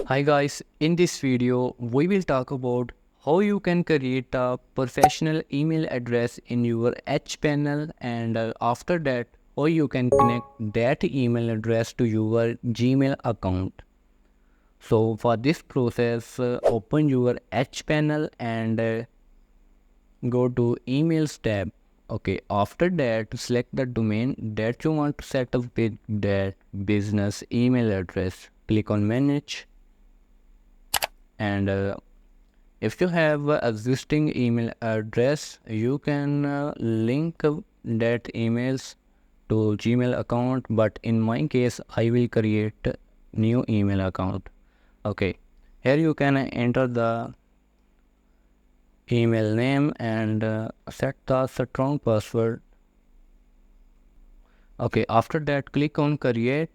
Hi guys, in this video we will talk about how you can create a professional email address in your HPanel and after that how you can connect that email address to your Gmail account. So for this process open your HPanel and go to emails tab. Okay, after that select the domain that you want to set up with that business email address. Click on manage and if you have a existing email address you can link that emails to Gmail account, but in my case I will create a new email account. Okay, here you can enter the email name and set the strong password. Okay, after that click on create.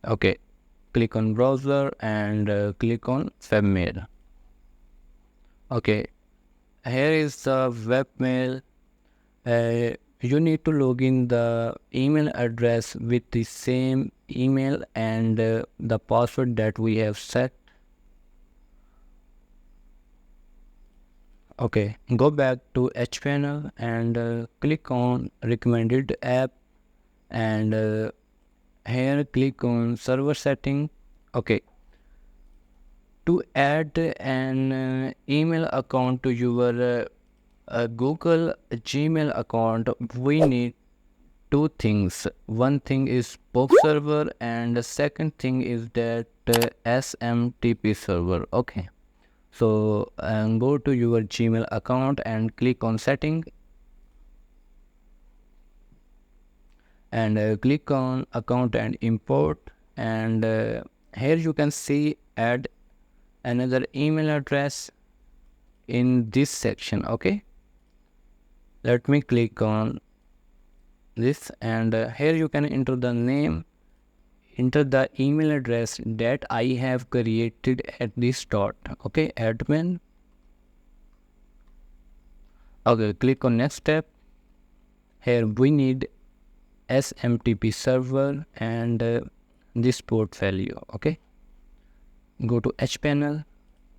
Okay, click on browser and click on webmail. Okay, here is the webmail. You need to log in the email address with the same email and the password that we have set. Okay, go back to HPanel and click on recommended app and here click on server setting. Okay, to add an email account to your Google Gmail account, we need two things. One thing is POP server and the second thing is that SMTP server. Okay, so go to your Gmail account and click on setting and click on account and import and here you can see add another email address in this section. Okay, let me click on this and here you can enter the name, enter the email address that I have created at the start. Okay, admin. Okay, click on next step. Here we need SMTP server and this port value. Okay, go to HPanel.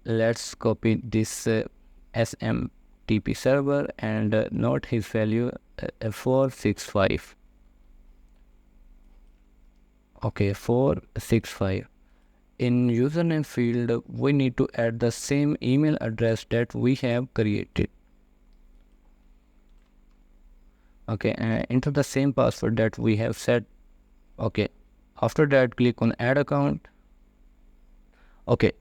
Let's copy this SMTP server and note his value 465. Okay, 465. In username field we need to add the same email address that we have created. Okay, enter the same password that we have set. Okay, after that click on add account. Okay,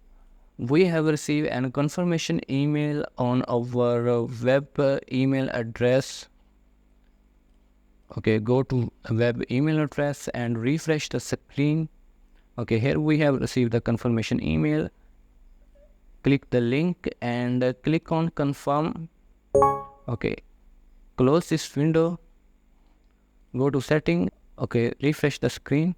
we have received a confirmation email on our web email address. Okay, go to web email address and refresh the screen. Okay, here we have received the confirmation email. Click the link and click on confirm. Okay, close this window, go to setting. Okay, refresh the screen.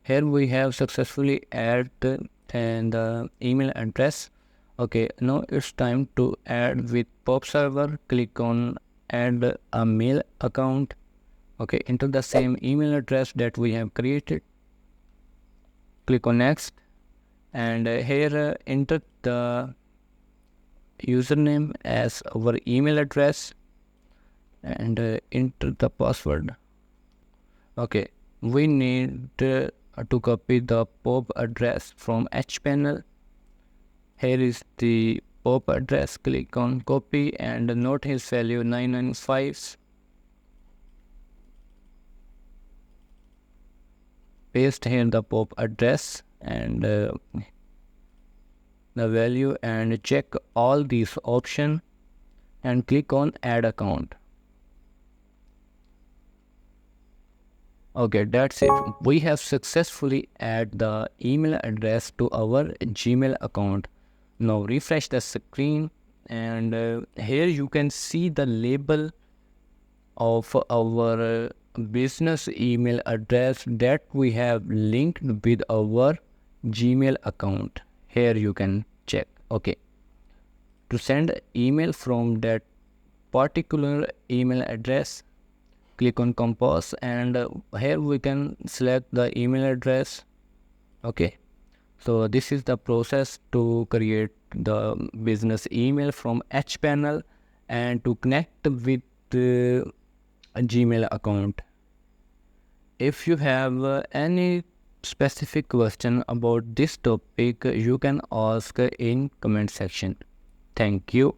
Here we have successfully added the email address. Okay, now it's time to add with POP server. Click on add a mail account. Okay, enter the same email address that we have created. Click on next and here enter the username as our email address and enter the password. Okay, we need to copy the POP address from HPanel. Here is the POP address. Click on copy and note his value 995. Paste here the POP address and the value and check all these options and click on add account. Okay, that's it. We have successfully added the email address to our Gmail account. Now refresh the screen and here you can see the label of our business email address that we have linked with our Gmail account. Here you can check. Okay, to send email from that particular email address, click on compass, and here we can select the email address. Okay, so this is the process to create the business email from HPanel and to connect with a Gmail account. If you have any specific question about this topic, you can ask in comment section. Thank you.